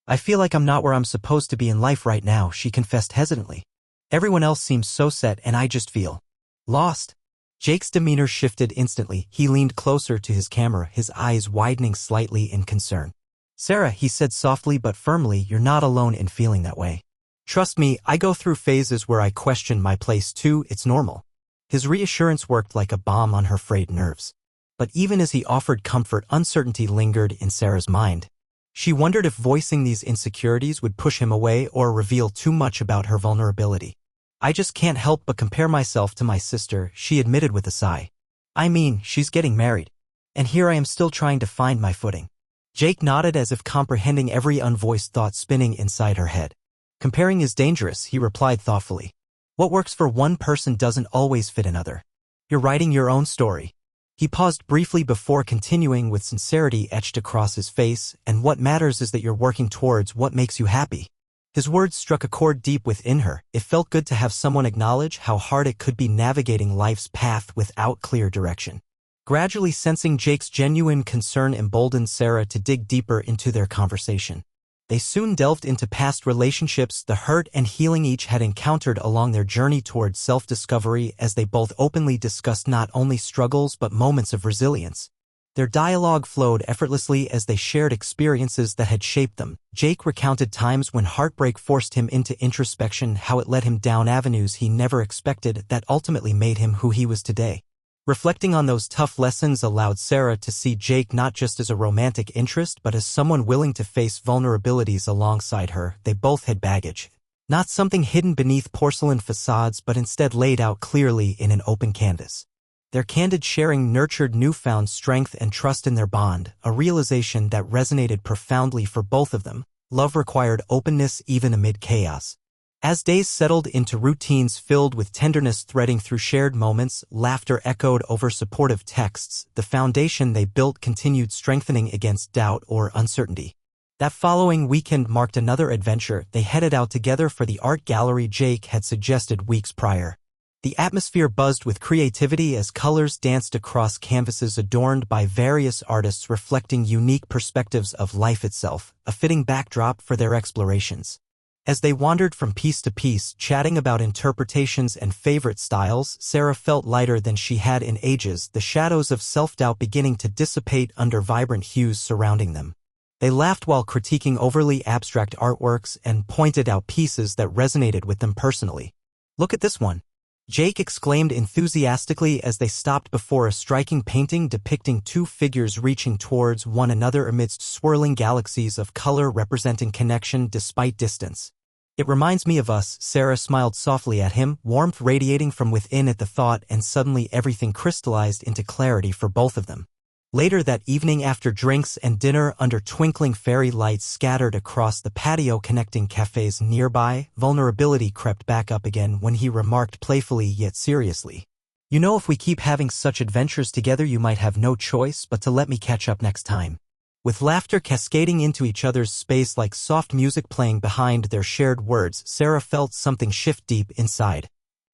I feel like I'm not where I'm supposed to be in life right now," she confessed hesitantly. "Everyone else seems so set and I just feel lost." Jake's demeanor shifted instantly. He leaned closer to his camera, his eyes widening slightly in concern. "Sarah," he said softly but firmly, "you're not alone in feeling that way. Trust me, I go through phases where I question my place too. It's normal." His reassurance worked like a balm on her frayed nerves. But even as he offered comfort, uncertainty lingered in Sarah's mind. She wondered if voicing these insecurities would push him away or reveal too much about her vulnerability. "I just can't help but compare myself to my sister," she admitted with a sigh. "I mean, she's getting married. And here I am still trying to find my footing." Jake nodded as if comprehending every unvoiced thought spinning inside her head. "Comparing is dangerous," he replied thoughtfully. "What works for one person doesn't always fit another. You're writing your own story." He paused briefly before continuing with sincerity etched across his face, "And what matters is that you're working towards what makes you happy." His words struck a chord deep within her. It felt good to have someone acknowledge how hard it could be navigating life's path without clear direction. Gradually sensing Jake's genuine concern emboldened Sarah to dig deeper into their conversation. They soon delved into past relationships, the hurt and healing each had encountered along their journey toward self-discovery, as they both openly discussed not only struggles but moments of resilience. Their dialogue flowed effortlessly as they shared experiences that had shaped them. Jake recounted times when heartbreak forced him into introspection, how it led him down avenues he never expected that ultimately made him who he was today. Reflecting on those tough lessons allowed Sarah to see Jake not just as a romantic interest but as someone willing to face vulnerabilities alongside her. They both had baggage. Not something hidden beneath porcelain facades but instead laid out clearly in an open canvas. Their candid sharing nurtured newfound strength and trust in their bond, a realization that resonated profoundly for both of them. Love required openness even amid chaos. As days settled into routines filled with tenderness threading through shared moments, laughter echoed over supportive texts, the foundation they built continued strengthening against doubt or uncertainty. That following weekend marked another adventure. They headed out together for the art gallery Jake had suggested weeks prior. The atmosphere buzzed with creativity as colors danced across canvases adorned by various artists reflecting unique perspectives of life itself, a fitting backdrop for their explorations. As they wandered from piece to piece, chatting about interpretations and favorite styles, Sarah felt lighter than she had in ages, the shadows of self-doubt beginning to dissipate under vibrant hues surrounding them. They laughed while critiquing overly abstract artworks and pointed out pieces that resonated with them personally. "Look at this one," Jake exclaimed enthusiastically as they stopped before a striking painting depicting two figures reaching towards one another amidst swirling galaxies of color representing connection despite distance. "It reminds me of us," Sarah smiled softly at him, warmth radiating from within at the thought, and suddenly everything crystallized into clarity for both of them. Later that evening, after drinks and dinner under twinkling fairy lights scattered across the patio connecting cafes nearby, vulnerability crept back up again when he remarked playfully yet seriously, "You know, if we keep having such adventures together, you might have no choice but to let me catch up next time." With laughter cascading into each other's space like soft music playing behind their shared words, Sarah felt something shift deep inside.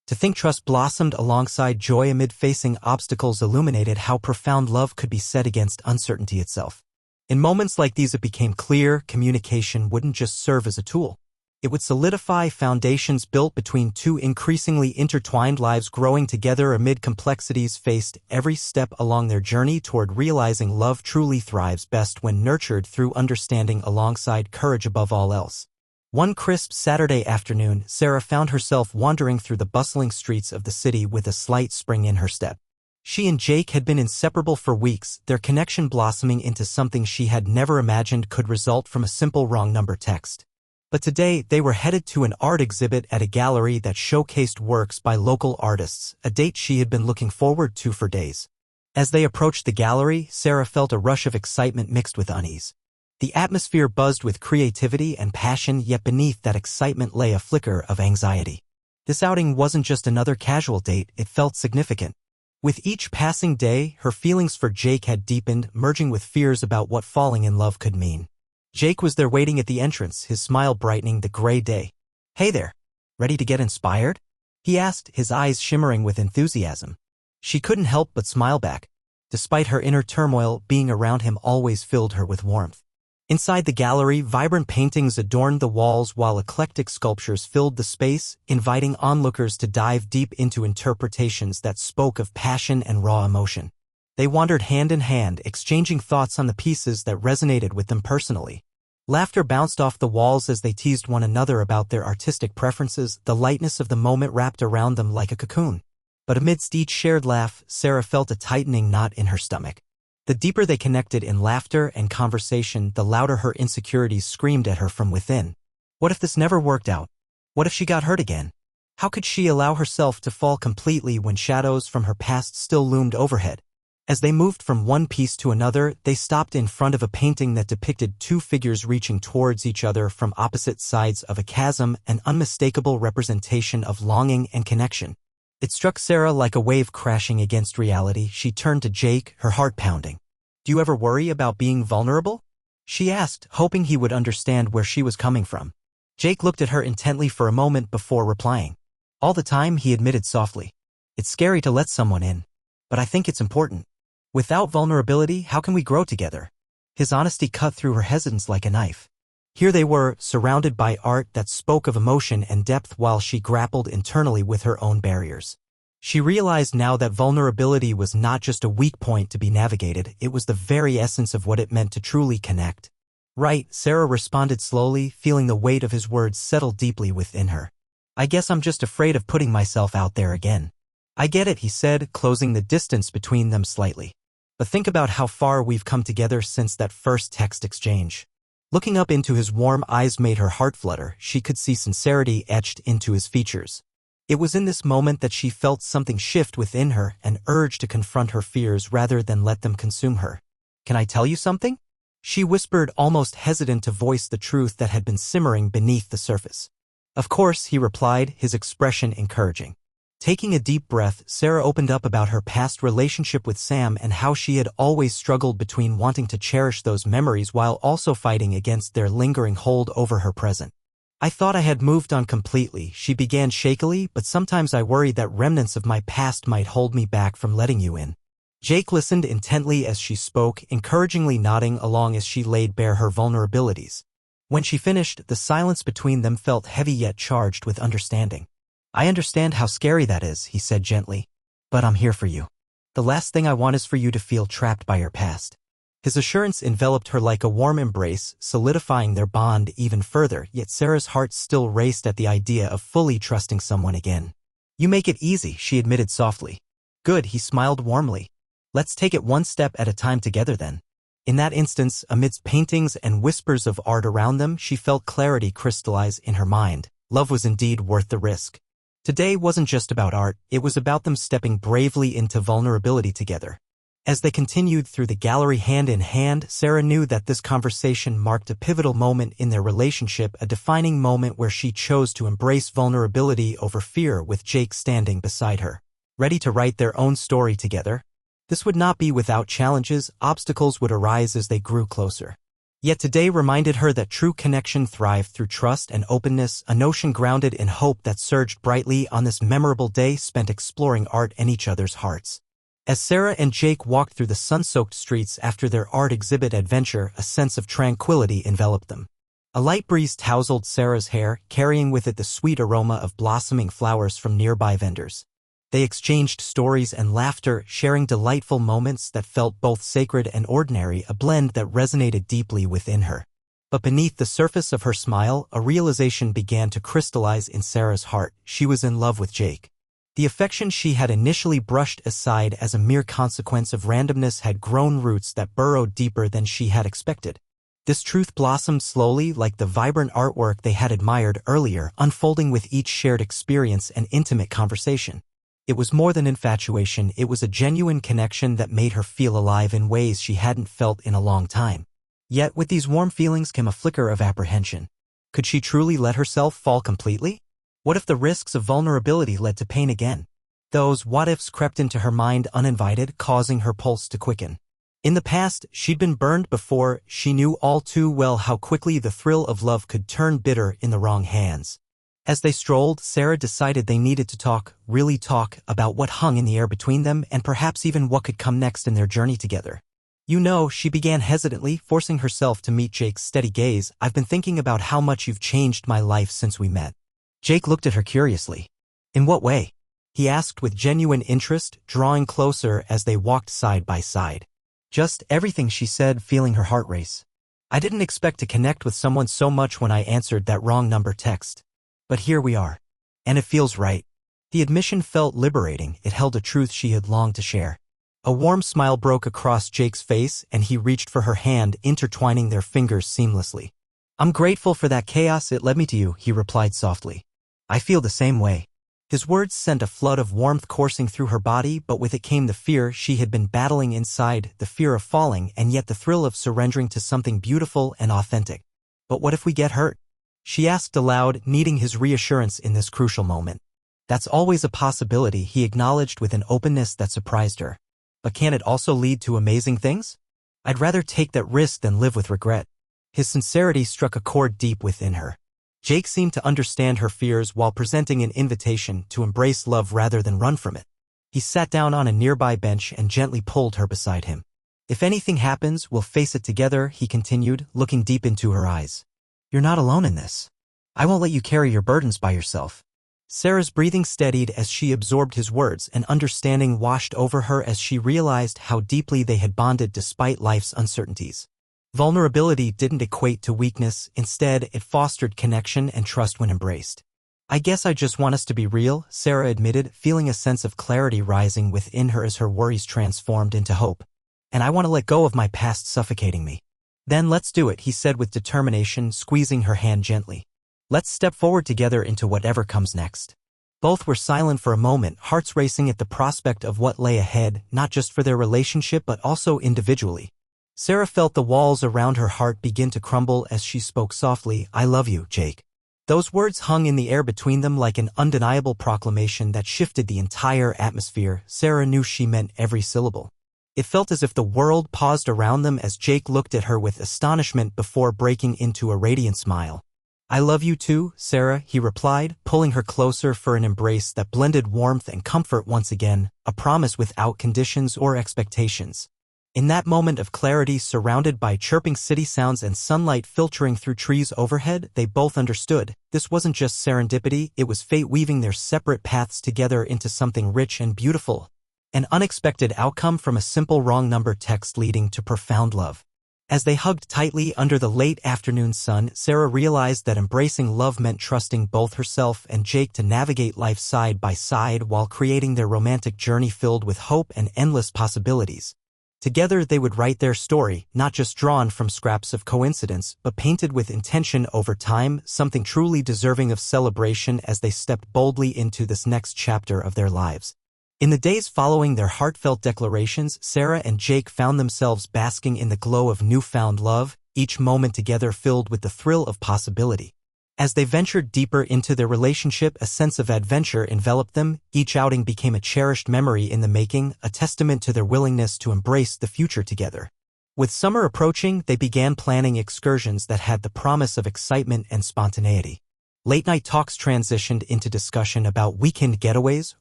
To think trust blossomed alongside joy amid facing obstacles illuminated how profound love could be set against uncertainty itself. In moments like these, it became clear communication wouldn't just serve as a tool. It would solidify foundations built between two increasingly intertwined lives growing together amid complexities faced every step along their journey toward realizing love truly thrives best when nurtured through understanding alongside courage above all else. One crisp Saturday afternoon, Sarah found herself wandering through the bustling streets of the city with a slight spring in her step. She and Jake had been inseparable for weeks, their connection blossoming into something she had never imagined could result from a simple wrong number text. But today, they were headed to an art exhibit at a gallery that showcased works by local artists, a date she had been looking forward to for days. As they approached the gallery, Sarah felt a rush of excitement mixed with unease. The atmosphere buzzed with creativity and passion, yet beneath that excitement lay a flicker of anxiety. This outing wasn't just another casual date, it felt significant. With each passing day, her feelings for Jake had deepened, merging with fears about what falling in love could mean. Jake was there waiting at the entrance, his smile brightening the gray day. "Hey there, ready to get inspired?" he asked, his eyes shimmering with enthusiasm. She couldn't help but smile back. Despite her inner turmoil, being around him always filled her with warmth. Inside the gallery, vibrant paintings adorned the walls while eclectic sculptures filled the space, inviting onlookers to dive deep into interpretations that spoke of passion and raw emotion. They wandered hand in hand, exchanging thoughts on the pieces that resonated with them personally. Laughter bounced off the walls as they teased one another about their artistic preferences, the lightness of the moment wrapped around them like a cocoon. But amidst each shared laugh, Sarah felt a tightening knot in her stomach. The deeper they connected in laughter and conversation, the louder her insecurities screamed at her from within. What if this never worked out? What if she got hurt again? How could she allow herself to fall completely when shadows from her past still loomed overhead? As they moved from one piece to another, they stopped in front of a painting that depicted two figures reaching towards each other from opposite sides of a chasm, an unmistakable representation of longing and connection. It struck Sarah like a wave crashing against reality. She turned to Jake, her heart pounding. "Do you ever worry about being vulnerable?" she asked, hoping he would understand where she was coming from. Jake looked at her intently for a moment before replying. "All the time," he admitted softly. "It's scary to let someone in, but I think it's important. Without vulnerability, how can we grow together?" His honesty cut through her hesitance like a knife. Here they were, surrounded by art that spoke of emotion and depth while she grappled internally with her own barriers. She realized now that vulnerability was not just a weak point to be navigated, it was the very essence of what it meant to truly connect. "Right," Sarah responded slowly, feeling the weight of his words settle deeply within her. "I guess I'm just afraid of putting myself out there again." "I get it," he said, closing the distance between them slightly. "But think about how far we've come together since that first text exchange." Looking up into his warm eyes made her heart flutter. She could see sincerity etched into his features. It was in this moment that she felt something shift within her, an urge to confront her fears rather than let them consume her. "Can I tell you something?" She whispered, almost hesitant to voice the truth that had been simmering beneath the surface. Of course, he replied, his expression encouraging. Taking a deep breath, Sarah opened up about her past relationship with Sam and how she had always struggled between wanting to cherish those memories while also fighting against their lingering hold over her present. I thought I had moved on completely, she began shakily, but sometimes I worried that remnants of my past might hold me back from letting you in. Jake listened intently as she spoke, encouragingly nodding along as she laid bare her vulnerabilities. When she finished, the silence between them felt heavy yet charged with understanding. I understand how scary that is, he said gently. But I'm here for you. The last thing I want is for you to feel trapped by your past. His assurance enveloped her like a warm embrace, solidifying their bond even further, yet Sarah's heart still raced at the idea of fully trusting someone again. You make it easy, she admitted softly. Good, he smiled warmly. Let's take it one step at a time together then. In that instance, amidst paintings and whispers of art around them, she felt clarity crystallize in her mind. Love was indeed worth the risk. Today wasn't just about art, it was about them stepping bravely into vulnerability together. As they continued through the gallery hand in hand, Sarah knew that this conversation marked a pivotal moment in their relationship, a defining moment where she chose to embrace vulnerability over fear, with Jake standing beside her, ready to write their own story together. This would not be without challenges, obstacles would arise as they grew closer. Yet today reminded her that true connection thrived through trust and openness, a notion grounded in hope that surged brightly on this memorable day spent exploring art and each other's hearts. As Sarah and Jake walked through the sun-soaked streets after their art exhibit adventure, a sense of tranquility enveloped them. A light breeze tousled Sarah's hair, carrying with it the sweet aroma of blossoming flowers from nearby vendors. They exchanged stories and laughter, sharing delightful moments that felt both sacred and ordinary, a blend that resonated deeply within her. But beneath the surface of her smile, a realization began to crystallize in Sarah's heart. She was in love with Jake. The affection she had initially brushed aside as a mere consequence of randomness had grown roots that burrowed deeper than she had expected. This truth blossomed slowly, like the vibrant artwork they had admired earlier, unfolding with each shared experience and intimate conversation. It was more than infatuation, it was a genuine connection that made her feel alive in ways she hadn't felt in a long time. Yet with these warm feelings came a flicker of apprehension. Could she truly let herself fall completely? What if the risks of vulnerability led to pain again? Those what-ifs crept into her mind uninvited, causing her pulse to quicken. In the past, she'd been burned before. She knew all too well how quickly the thrill of love could turn bitter in the wrong hands. As they strolled, Sarah decided they needed to talk, really talk, about what hung in the air between them and perhaps even what could come next in their journey together. You know, she began hesitantly, forcing herself to meet Jake's steady gaze, I've been thinking about how much you've changed my life since we met. Jake looked at her curiously. In what way? He asked with genuine interest, drawing closer as they walked side by side. Just everything, she said, feeling her heart race. I didn't expect to connect with someone so much when I answered that wrong number text. But here we are. And it feels right. The admission felt liberating, it held a truth she had longed to share. A warm smile broke across Jake's face and he reached for her hand, intertwining their fingers seamlessly. I'm grateful for that chaos it led me to you, he replied softly. I feel the same way. His words sent a flood of warmth coursing through her body, but with it came the fear she had been battling inside, the fear of falling and yet the thrill of surrendering to something beautiful and authentic. But what if we get hurt? She asked aloud, needing his reassurance in this crucial moment. That's always a possibility, he acknowledged with an openness that surprised her. But can it also lead to amazing things? I'd rather take that risk than live with regret. His sincerity struck a chord deep within her. Jake seemed to understand her fears while presenting an invitation to embrace love rather than run from it. He sat down on a nearby bench and gently pulled her beside him. If anything happens, we'll face it together, he continued, looking deep into her eyes. You're not alone in this. I won't let you carry your burdens by yourself. Sarah's breathing steadied as she absorbed his words, and understanding washed over her as she realized how deeply they had bonded despite life's uncertainties. Vulnerability didn't equate to weakness, instead it fostered connection and trust when embraced. I guess I just want us to be real, Sarah admitted, feeling a sense of clarity rising within her as her worries transformed into hope. And I want to let go of my past suffocating me. Then let's do it, he said with determination, squeezing her hand gently. Let's step forward together into whatever comes next. Both were silent for a moment, hearts racing at the prospect of what lay ahead, not just for their relationship but also individually. Sarah felt the walls around her heart begin to crumble as she spoke softly, "I love you, Jake." Those words hung in the air between them like an undeniable proclamation that shifted the entire atmosphere. Sarah knew she meant every syllable. It felt as if the world paused around them as Jake looked at her with astonishment before breaking into a radiant smile. "I love you too, Sarah," he replied, pulling her closer for an embrace that blended warmth and comfort once again, a promise without conditions or expectations. In that moment of clarity, surrounded by chirping city sounds and sunlight filtering through trees overhead, they both understood. This wasn't just serendipity, it was fate weaving their separate paths together into something rich and beautiful. An unexpected outcome from a simple wrong number text leading to profound love. As they hugged tightly under the late afternoon sun, Sarah realized that embracing love meant trusting both herself and Jake to navigate life side by side while creating their romantic journey filled with hope and endless possibilities. Together they would write their story, not just drawn from scraps of coincidence, but painted with intention over time, something truly deserving of celebration as they stepped boldly into this next chapter of their lives. In the days following their heartfelt declarations, Sarah and Jake found themselves basking in the glow of newfound love, each moment together filled with the thrill of possibility. As they ventured deeper into their relationship, a sense of adventure enveloped them. Each outing became a cherished memory in the making, a testament to their willingness to embrace the future together. With summer approaching, they began planning excursions that had the promise of excitement and spontaneity. Late-night talks transitioned into discussion about weekend getaways,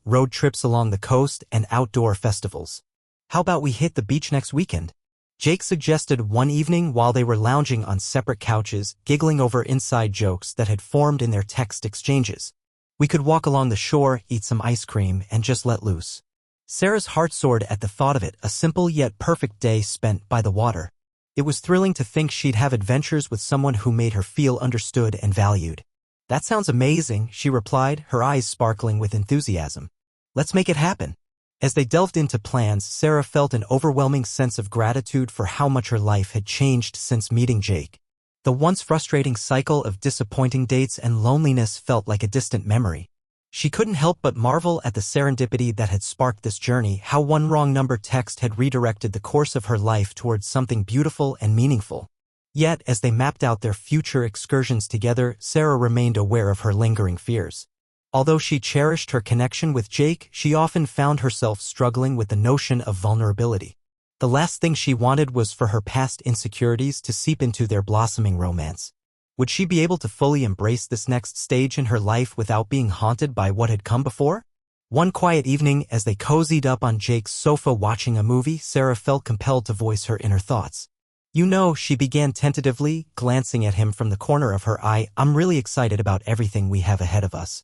road trips along the coast, and outdoor festivals. "How about we hit the beach next weekend?" Jake suggested one evening while they were lounging on separate couches, giggling over inside jokes that had formed in their text exchanges. "We could walk along the shore, eat some ice cream, and just let loose." Sarah's heart soared at the thought of it, a simple yet perfect day spent by the water. It was thrilling to think she'd have adventures with someone who made her feel understood and valued. "That sounds amazing," she replied, her eyes sparkling with enthusiasm. "Let's make it happen." As they delved into plans, Sarah felt an overwhelming sense of gratitude for how much her life had changed since meeting Jake. The once frustrating cycle of disappointing dates and loneliness felt like a distant memory. She couldn't help but marvel at the serendipity that had sparked this journey, how one wrong number text had redirected the course of her life towards something beautiful and meaningful. Yet, as they mapped out their future excursions together, Sarah remained aware of her lingering fears. Although she cherished her connection with Jake, she often found herself struggling with the notion of vulnerability. The last thing she wanted was for her past insecurities to seep into their blossoming romance. Would she be able to fully embrace this next stage in her life without being haunted by what had come before? One quiet evening, as they cozied up on Jake's sofa watching a movie, Sarah felt compelled to voice her inner thoughts. "You know," she began tentatively, glancing at him from the corner of her eye, "I'm really excited about everything we have ahead of us.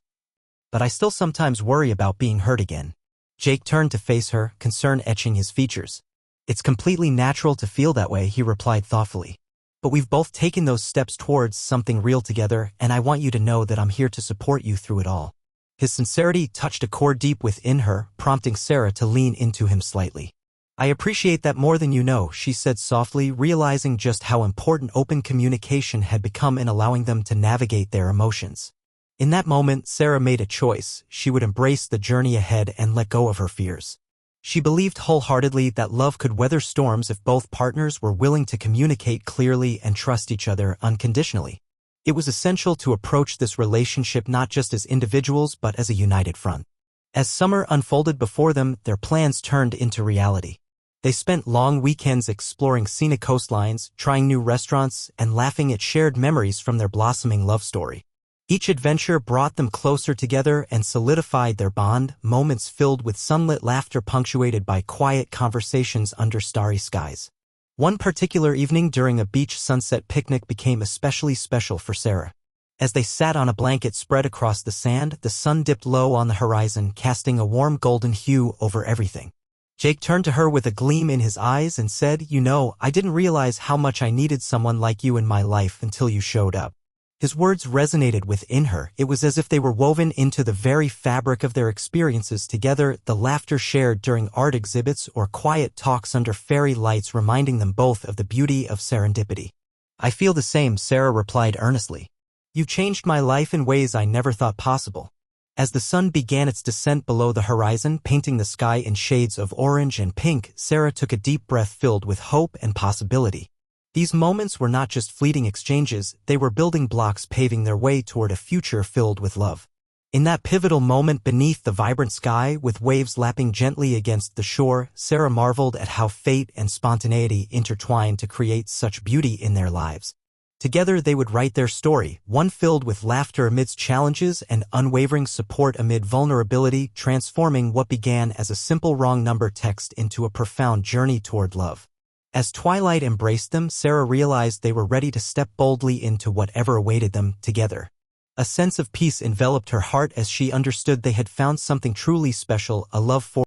But I still sometimes worry about being hurt again." Jake turned to face her, concern etching his features. "It's completely natural to feel that way," he replied thoughtfully. "But we've both taken those steps towards something real together, and I want you to know that I'm here to support you through it all." His sincerity touched a chord deep within her, prompting Sarah to lean into him slightly. "I appreciate that more than you know," she said softly, realizing just how important open communication had become in allowing them to navigate their emotions. In that moment, Sarah made a choice. She would embrace the journey ahead and let go of her fears. She believed wholeheartedly that love could weather storms if both partners were willing to communicate clearly and trust each other unconditionally. It was essential to approach this relationship not just as individuals but as a united front. As summer unfolded before them, their plans turned into reality. They spent long weekends exploring scenic coastlines, trying new restaurants, and laughing at shared memories from their blossoming love story. Each adventure brought them closer together and solidified their bond, moments filled with sunlit laughter punctuated by quiet conversations under starry skies. One particular evening during a beach sunset picnic became especially special for Sarah. As they sat on a blanket spread across the sand, the sun dipped low on the horizon, casting a warm golden hue over everything. Jake turned to her with a gleam in his eyes and said, "You know, I didn't realize how much I needed someone like you in my life until you showed up." His words resonated within her. It was as if they were woven into the very fabric of their experiences together, the laughter shared during art exhibits or quiet talks under fairy lights reminding them both of the beauty of serendipity. "I feel the same," Sarah replied earnestly. "You changed my life in ways I never thought possible." As the sun began its descent below the horizon, painting the sky in shades of orange and pink, Sarah took a deep breath filled with hope and possibility. These moments were not just fleeting exchanges, they were building blocks paving their way toward a future filled with love. In that pivotal moment beneath the vibrant sky, with waves lapping gently against the shore, Sarah marveled at how fate and spontaneity intertwined to create such beauty in their lives. Together they would write their story, one filled with laughter amidst challenges and unwavering support amid vulnerability, transforming what began as a simple wrong number text into a profound journey toward love. As twilight embraced them, Sarah realized they were ready to step boldly into whatever awaited them together. A sense of peace enveloped her heart as she understood they had found something truly special, a love for